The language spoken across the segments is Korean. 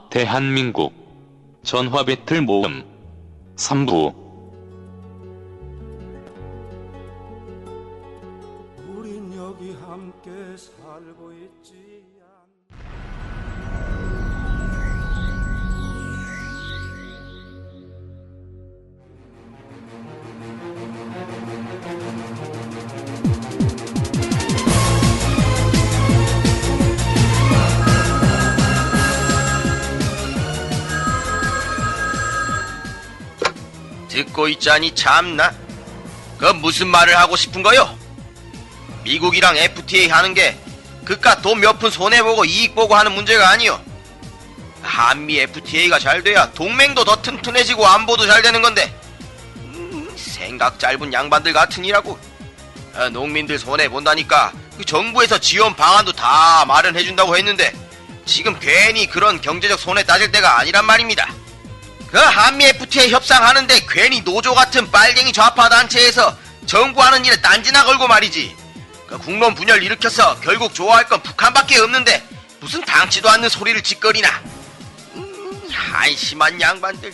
대한민국 전화 배틀 모음 3부. 우린 여기 함께 살고 있지. 듣고 있자니 참나. 그 무슨 말을 하고 싶은 거요? 미국이랑 FTA 하는 게 그깟 돈 몇 푼 손해보고 이익 보고 하는 문제가 아니요. 한미 FTA가 잘 돼야 동맹도 더 튼튼해지고 안보도 잘 되는 건데 생각 짧은 양반들 같으니라고. 농민들 손해본다니까 그 정부에서 지원 방안도 다 마련해준다고 했는데 지금 괜히 그런 경제적 손해 따질 때가 아니란 말입니다. 그 한미 FTA 협상하는데 괜히 노조 같은 빨갱이 좌파 단체에서 정부 하는 일에 딴지나 걸고 말이지. 그 국론 분열 일으켜서 결국 좋아할 건 북한밖에 없는데 무슨 당치도 않는 소리를 짓거리나. 한심한 양반들.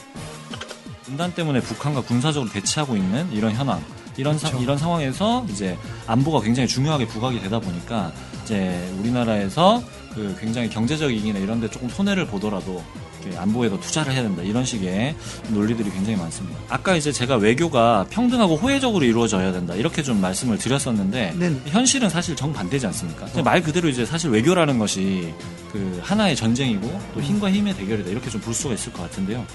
분단 때문에 북한과 군사적으로 대치하고 있는 이런 현황, 이런 상황에서 이제 안보가 굉장히 중요하게 부각이 되다 보니까 이제 우리나라에서 그 굉장히 경제적 이익이나 이런 데 조금 손해를 보더라도 안보에도 투자를 해야 된다, 이런 식의 논리들이 굉장히 많습니다. 아까 이제 제가 외교가 평등하고 호혜적으로 이루어져야 된다, 이렇게 좀 말씀을 드렸었는데 네. 현실은 사실 정반대지 않습니까? 말 그대로 이제 사실 외교라는 것이 그 하나의 전쟁이고 또 힘과 힘의 대결이다, 이렇게 좀 볼 수가 있을 것 같은데요.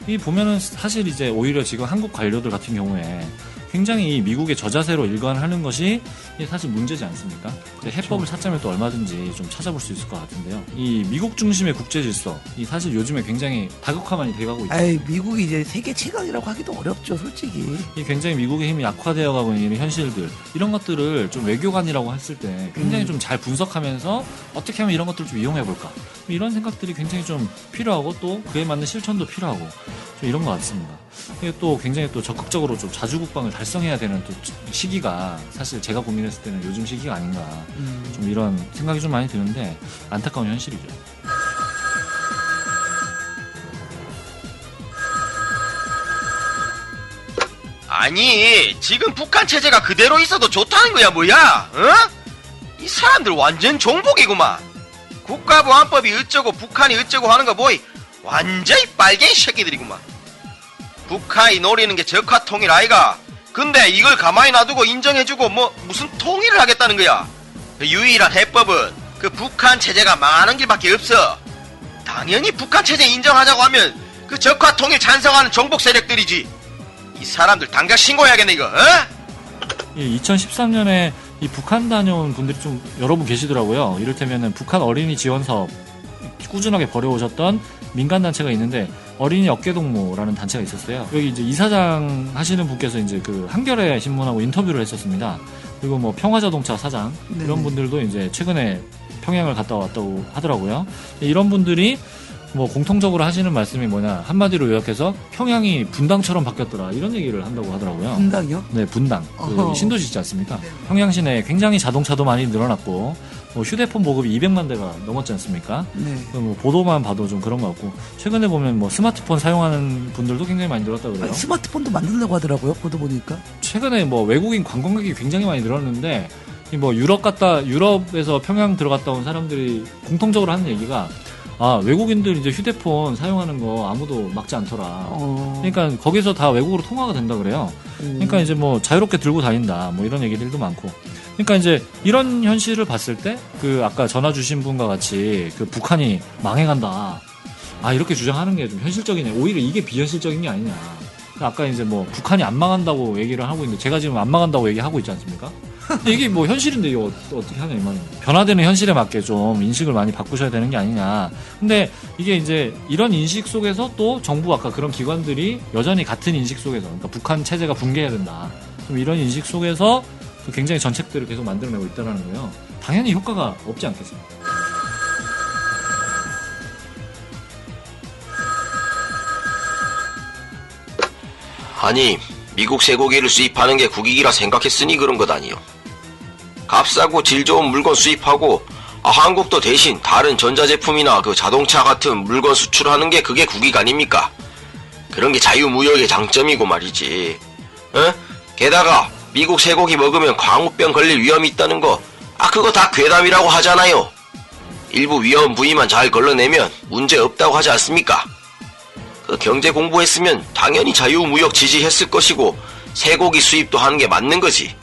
이 보면은 사실 이제 오히려 지금 한국 관료들 같은 경우에 굉장히 미국의 저자세로 일관하는 것이 사실 문제지 않습니까? 해법을 찾자면 또 얼마든지 좀 찾아볼 수 있을 것 같은데요. 이 미국 중심의 국제 질서, 이 사실 요즘에 굉장히 다극화만이 돼가고 있죠. 미국이 이제 세계 최강이라고 하기도 어렵죠, 솔직히. 이 굉장히 미국의 힘이 약화되어가고 있는 현실들, 이런 것들을 좀 외교관이라고 했을 때 굉장히 좀 잘 분석하면서 어떻게 하면 이런 것들을 좀 이용해볼까, 이런 생각들이 굉장히 좀 필요하고 또 그에 맞는 실천도 필요하고 좀 이런 것 같습니다. 이게 또 굉장히 또 적극적으로 좀 자주국방을 달성해야 되는 또 시기가 사실 제가 고민했을 때는 요즘 시기가 아닌가, 좀 이런 생각이 좀 많이 드는데 안타까운 현실이죠. 아니 지금 북한 체제가 그대로 있어도 좋다는 거야 뭐야? 어? 이 사람들 완전 종복이구만. 국가보안법이 어쩌고 북한이 어쩌고 하는 거 뭐이 완전히 빨갱이 새끼들이구만. 북한이 노리는 게 적화 통일 아이가. 근데 이걸 가만히 놔두고 인정해주고 뭐 무슨 통일을 하겠다는 거야. 그 유일한 해법은 그 북한 체제가 망하는 길밖에 없어. 당연히 북한 체제 인정하자고 하면 그 적화 통일 찬성하는 정복 세력들이지. 이 사람들 당장 신고해야겠네 이거. 어? 2013년에 이 북한 다녀온 분들이 좀 여러 분 계시더라고요. 이를테면은 북한 어린이 지원 사업 꾸준하게 벌여오셨던 민간단체가 있는데 어린이 어깨동무라는 단체가 있었어요. 여기 이제 이사장 하시는 분께서 이제 그 한겨레 신문하고 인터뷰를 했었습니다. 그리고 뭐 평화자동차 사장, 이런 분들도 이제 최근에 평양을 갔다 왔다고 하더라고요. 이런 분들이 뭐 공통적으로 하시는 말씀이 뭐냐, 한마디로 요약해서 평양이 분당처럼 바뀌었더라, 이런 얘기를 한다고 하더라고요. 분당이요? 네, 분당. 그 신도시 있지 않습니까? 평양 시내에 굉장히 자동차도 많이 늘어났고 뭐 휴대폰 보급이 200만 대가 넘었지 않습니까? 네. 뭐 보도만 봐도 좀 그런 것 같고, 최근에 보면 뭐 스마트폰 사용하는 분들도 굉장히 많이 늘었다고 그래요. 스마트폰도 만들려고 하더라고요, 보도 보니까. 최근에 뭐 외국인 관광객이 굉장히 많이 늘었는데 뭐 유럽에서 평양 들어갔다 온 사람들이 공통적으로 하는 얘기가, 외국인들 이제 휴대폰 사용하는 거 아무도 막지 않더라. 그러니까 거기서 다 외국으로 통화가 된다 그래요. 그러니까 이제 뭐 자유롭게 들고 다닌다, 뭐 이런 얘기들도 많고. 그러니까 이제 이런 현실을 봤을 때 그 아까 전화 주신 분과 같이 그 북한이 망해간다, 이렇게 주장하는 게 좀 현실적이네. 오히려 이게 비현실적인 게 아니냐. 아까 이제 뭐 북한이 안 망한다고 얘기를 하고 있는데 제가 지금 안 망한다고 얘기하고 있지 않습니까? 근데 이게 뭐 현실인데 이거 어떻게 하냐 이 말입니다. 변화되는 현실에 맞게 좀 인식을 많이 바꾸셔야 되는 게 아니냐. 근데 이게 이제 이런 인식 속에서 또 정부 아까 그런 기관들이 여전히 같은 인식 속에서, 그러니까 북한 체제가 붕괴해야 된다, 좀 이런 인식 속에서 굉장히 정책들을 계속 만들어내고 있다는 거예요. 당연히 효과가 없지 않겠습니까? 아니 미국 쇠고기를 수입하는 게 국익이라 생각했으니 그런 것 아니요. 값싸고 질 좋은 물건 수입하고 한국도 대신 다른 전자제품이나 그 자동차 같은 물건 수출하는 게 그게 국익 아닙니까? 그런 게 자유무역의 장점이고 말이지. 게다가 미국 쇠고기 먹으면 광우병 걸릴 위험이 있다는 거, 그거 다 괴담이라고 하잖아요. 일부 위험 부위만 잘 걸러내면 문제 없다고 하지 않습니까? 그 경제 공부했으면 당연히 자유무역 지지했을 것이고 쇠고기 수입도 하는 게 맞는 거지.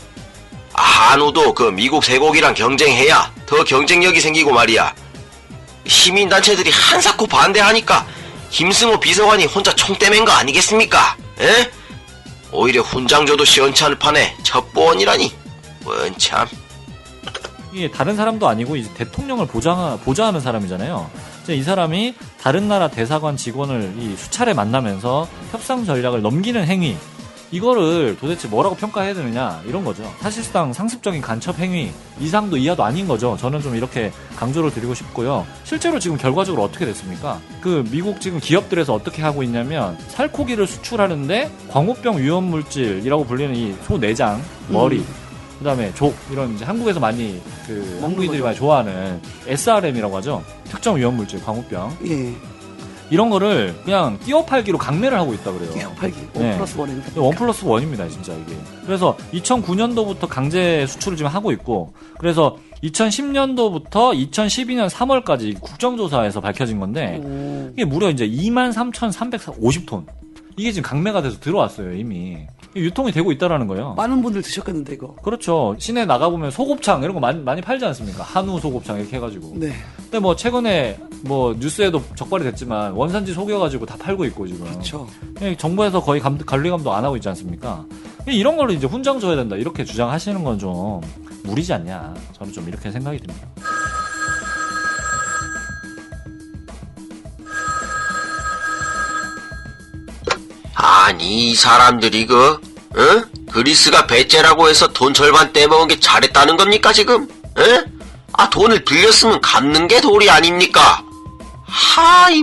한우도 그 미국 쇠고기랑 경쟁해야 더 경쟁력이 생기고 말이야. 시민단체들이 한사코 반대하니까 김승호 비서관이 혼자 총 떼맨 거 아니겠습니까? 에? 오히려 훈장줘도 시원찮을 판에 첩보원이라니. 원참. 이게 다른 사람도 아니고 이제 대통령을 보좌하는 사람이잖아요. 이제 이 사람이 다른 나라 대사관 직원을 이 수차례 만나면서 협상 전략을 넘기는 행위, 이거를 도대체 뭐라고 평가해야 되느냐, 이런 거죠. 사실상 상습적인 간첩 행위 이상도 이하도 아닌 거죠. 저는 좀 이렇게 강조를 드리고 싶고요. 실제로 지금 결과적으로 어떻게 됐습니까? 그 미국 지금 기업들에서 어떻게 하고 있냐면 살코기를 수출하는데 광우병 위험 물질이라고 불리는 이 소 내장, 머리, 그다음에 족, 이런 이제 한국에서 많이 그 한국인들이 많이 좋아하는 SRM이라고 하죠. 특정 위험 물질, 광우병. 예. 이런 거를 그냥 끼워 팔기로 강매를 하고 있다 그래요. 끼워 팔기. 네. 1+1입니다. 1+1입니다, 진짜 이게. 그래서 2009년도부터 강제 수출을 지금 하고 있고, 그래서 2010년도부터 2012년 3월까지 국정조사에서 밝혀진 건데, 이게 무려 이제 23,350톤. 이게 지금 강매가 돼서 들어왔어요, 이미. 유통이 되고 있다라는 거예요. 많은 분들 드셨겠는데, 이거. 그렇죠. 시내 나가보면 소곱창 이런 거 많이 팔지 않습니까? 한우 소곱창 이렇게 해가지고. 네. 근데 뭐 최근에 뭐 뉴스에도 적발이 됐지만 원산지 속여가지고 다 팔고 있고 지금. 그렇죠. 정부에서 거의 관리감도 안 하고 있지 않습니까? 이런 걸로 이제 훈장 줘야 된다 이렇게 주장하시는 건 좀 무리지 않냐. 저는 좀 이렇게 생각이 듭니다. 아니, 이 사람들이 그리스가 배째라고 해서 돈 절반 떼먹은 게 잘했다는 겁니까, 지금? 돈을 빌렸으면 갚는 게 도리 아닙니까?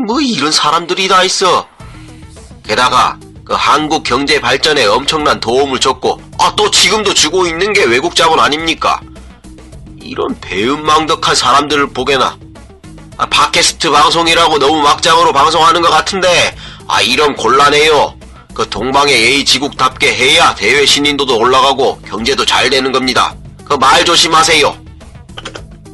뭐 이런 사람들이 다 있어. 게다가 그 한국 경제 발전에 엄청난 도움을 줬고, 또 지금도 주고 있는 게 외국 자본 아닙니까? 이런 배은망덕한 사람들을 보게나. 팟캐스트 방송이라고 너무 막장으로 방송하는 것 같은데, 이런 곤란해요. 그 동방의 예의지국답게 해야 대외 신인도도 올라가고 경제도 잘 되는 겁니다. 그 말 조심하세요.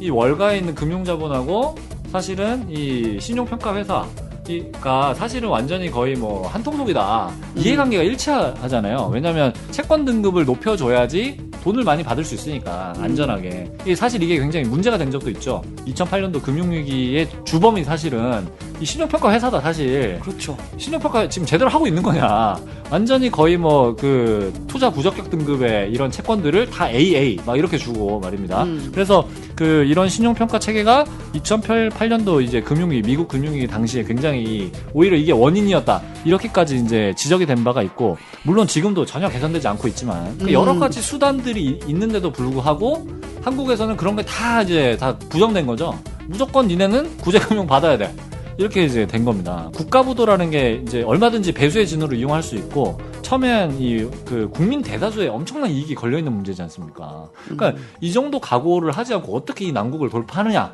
이 월가에 있는 금융자본하고 사실은 이 신용평가 회사가 사실은 완전히 거의 뭐 한통속이다. 이해관계가 일치하잖아요. 왜냐면 채권 등급을 높여줘야지 돈을 많이 받을 수 있으니까 안전하게. 사실 이게 굉장히 문제가 된 적도 있죠. 2008년도 금융위기의 주범이 사실은 이 신용평가 회사다, 사실. 그렇죠. 신용평가 지금 제대로 하고 있는 거냐. 완전히 거의 뭐 그 투자 부적격 등급의 이런 채권들을 다 AA 막 이렇게 주고 말입니다. 그래서 그 이런 신용평가 체계가 2008년도 이제 미국 금융위기 당시에 굉장히 오히려 이게 원인이었다. 이렇게까지 이제 지적이 된 바가 있고, 물론 지금도 전혀 개선되지 않고 있지만 여러 가지 수단들이 있는데도 불구하고 한국에서는 그런 게 다 부정된 거죠. 무조건 니네는 구제금융 받아야 돼. 이렇게 이제 된 겁니다. 국가부도라는 게 이제 얼마든지 배수의 진으로 이용할 수 있고, 처음엔 그 국민 대다수의 엄청난 이익이 걸려있는 문제지 않습니까? 그러니까 이 정도 각오를 하지 않고 어떻게 이 난국을 돌파하느냐.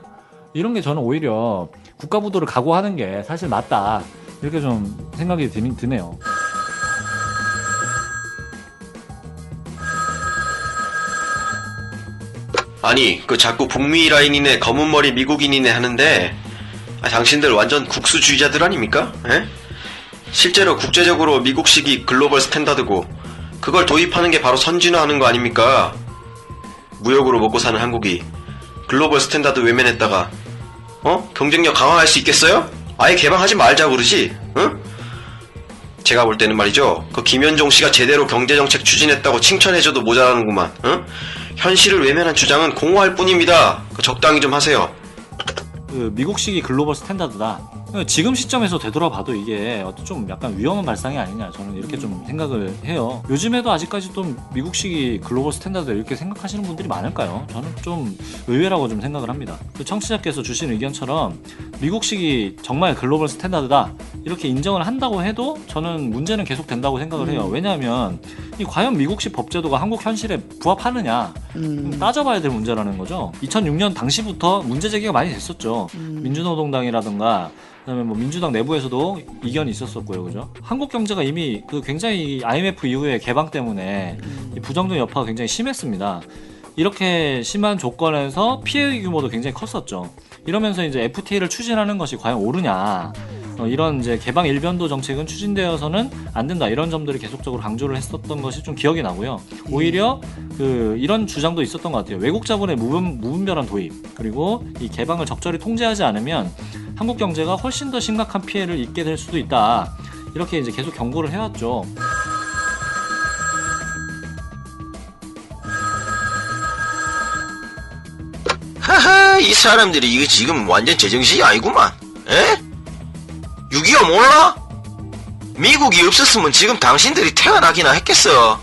이런 게 저는 오히려 국가부도를 각오하는 게 사실 맞다. 이렇게 좀 생각이 드네요. 아니, 그 자꾸 북미 라인이네 검은머리 미국인이네 하는데, 당신들 완전 국수주의자들 아닙니까? 에? 실제로 국제적으로 미국식이 글로벌 스탠다드고, 그걸 도입하는 게 바로 선진화하는 거 아닙니까? 무역으로 먹고 사는 한국이 글로벌 스탠다드 외면했다가 경쟁력 강화할 수 있겠어요? 아예 개방하지 말자 그러지? 응? 제가 볼 때는 말이죠, 그 김현종 씨가 제대로 경제정책 추진했다고 칭찬해줘도 모자라는구만. 응? 현실을 외면한 주장은 공허할 뿐입니다. 적당히 좀 하세요. 그 미국식이 글로벌 스탠다드다. 지금 시점에서 되돌아봐도 이게 좀 약간 위험한 발상이 아니냐, 저는 이렇게 좀 생각을 해요. 요즘에도 아직까지 또 미국식이 글로벌 스탠다드 이렇게 생각하시는 분들이 많을까요? 저는 좀 의외라고 좀 생각을 합니다. 그 청취자께서 주신 의견처럼 미국식이 정말 글로벌 스탠다드다 이렇게 인정을 한다고 해도 저는 문제는 계속 된다고 생각을 해요. 왜냐하면 이 과연 미국식 법제도가 한국 현실에 부합하느냐 따져봐야 될 문제라는 거죠. 2006년 당시부터 문제 제기가 많이 됐었죠. 민주노동당이라든가 그다음에 뭐 민주당 내부에서도 이견이 있었었고요, 그죠? 한국 경제가 이미 그 굉장히 IMF 이후에 개방 때문에 이 부정적 여파가 굉장히 심했습니다. 이렇게 심한 조건에서 피해 규모도 굉장히 컸었죠. 이러면서 이제 FTA를 추진하는 것이 과연 옳으냐, 이런 이제 개방 일변도 정책은 추진되어서는 안 된다, 이런 점들을 계속적으로 강조를 했었던 것이 좀 기억이 나고요. 오히려 이런 주장도 있었던 것 같아요. 외국 자본의 무분별한 도입, 그리고 이 개방을 적절히 통제하지 않으면 한국 경제가 훨씬 더 심각한 피해를 입게 될 수도 있다, 이렇게 이제 계속 경고를 해왔죠. 하하, 이 사람들이 이거 지금 완전 제정신이 아니구만. 에? 6.25 몰라? 미국이 없었으면 지금 당신들이 태어나기나 했겠어.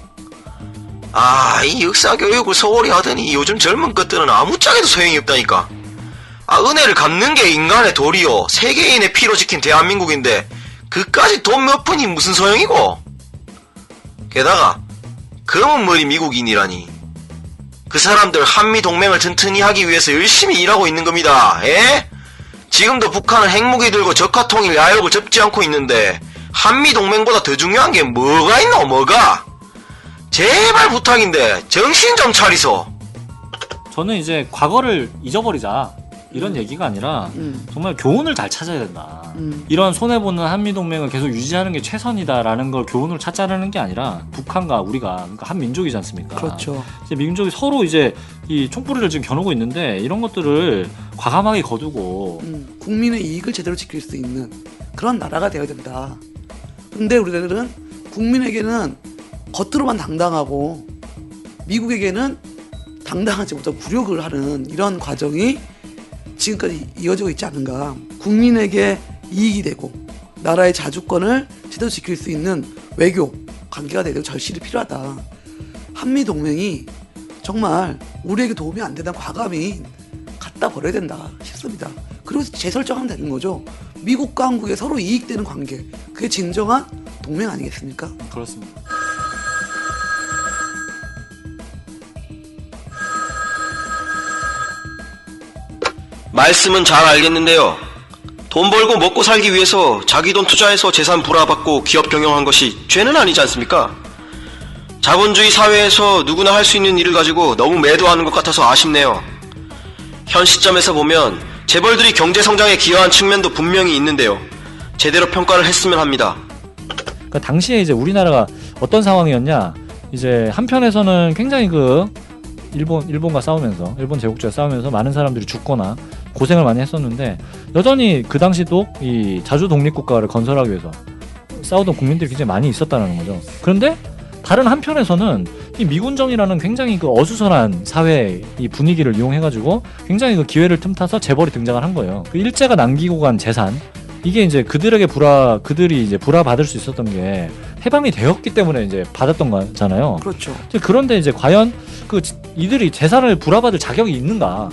아, 이 역사 교육을 소홀히 하더니 요즘 젊은 것들은 아무짝에도 소용이 없다니까. 아, 은혜를 갚는 게 인간의 도리요, 세계인의 피로 지킨 대한민국인데 그까지 돈 몇 푼이 무슨 소용이고. 게다가 검은 머리 미국인이라니. 그 사람들 한미동맹을 튼튼히 하기 위해서 열심히 일하고 있는 겁니다. 에? 지금도 북한은 핵무기 들고 적화통일 야욕을 접지 않고 있는데 한미동맹보다 더 중요한 게 뭐가 있노, 뭐가? 제발 부탁인데 정신 좀 차리소. 저는 이제 과거를 잊어버리자, 이런 얘기가 아니라 정말 교훈을 잘 찾아야 된다. 이런 손해보는 한미동맹을 계속 유지하는 게 최선이다라는 걸 교훈을 찾자라는 게 아니라 북한과 우리가, 그러니까 한민족이지 않습니까? 그렇죠. 이제 민족이 서로 이제 이 총뿌리를 지금 겨누고 있는데 이런 것들을 과감하게 거두고 국민의 이익을 제대로 지킬 수 있는 그런 나라가 되어야 된다. 근데 우리들은 국민에게는 겉으로만 당당하고 미국에게는 당당하지 못하고 굴욕을 하는 이런 과정이 지금까지 이어지고 있지 않은가. 국민에게 이익이 되고 나라의 자주권을 제대로 지킬 수 있는 외교 관계가 되고 절실히 필요하다. 한미동맹이 정말 우리에게 도움이 안 된다면 과감히 갖다 버려야 된다 싶습니다. 그리고 재설정하면 되는 거죠. 미국과 한국에 서로 이익되는 관계, 그게 진정한 동맹 아니겠습니까? 그렇습니다. 말씀은 잘 알겠는데요. 돈 벌고 먹고 살기 위해서 자기 돈 투자해서 재산 불화받고 기업 경영한 것이 죄는 아니지 않습니까? 자본주의 사회에서 누구나 할 수 있는 일을 가지고 너무 매도하는 것 같아서 아쉽네요. 현 시점에서 보면 재벌들이 경제 성장에 기여한 측면도 분명히 있는데요. 제대로 평가를 했으면 합니다. 그러니까 당시에 이제 우리나라가 어떤 상황이었냐, 이제 한편에서는 굉장히 일본과 싸우면서, 일본 제국주의와 싸우면서 많은 사람들이 죽거나 고생을 많이 했었는데 여전히 그 당시도 이 자주 독립국가를 건설하기 위해서 싸우던 국민들이 굉장히 많이 있었다는 거죠. 그런데 다른 한편에서는 이 미군정이라는 굉장히 어수선한 사회 이 분위기를 이용해가지고 굉장히 기회를 틈타서 재벌이 등장을 한 거예요. 그 일제가 남기고 간 재산, 이게 이제 그들이 이제 불화받을 수 있었던 게 해방이 되었기 때문에 이제 받았던 거잖아요. 그렇죠. 그런데 이제 과연 이들이 재산을 불화받을 자격이 있는가?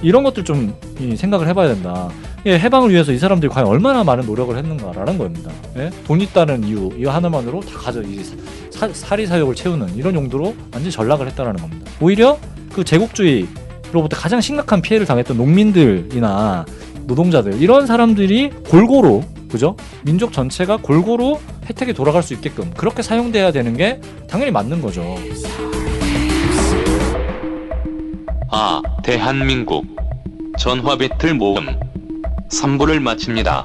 이런 것들 좀 생각을 해봐야 된다. 예, 해방을 위해서 이 사람들이 과연 얼마나 많은 노력을 했는가라는 겁니다. 예? 돈 있다는 이유, 이 하나만으로 다 사리사욕을 채우는 이런 용도로 완전히 전락을 했다라는 겁니다. 오히려 그 제국주의로부터 가장 심각한 피해를 당했던 농민들이나 노동자들, 이런 사람들이 골고루, 그죠? 민족 전체가 골고루 혜택이 돌아갈 수 있게끔 그렇게 사용돼야 되는 게 당연히 맞는 거죠. 대한민국 전화 배틀 모음 3부를 마칩니다.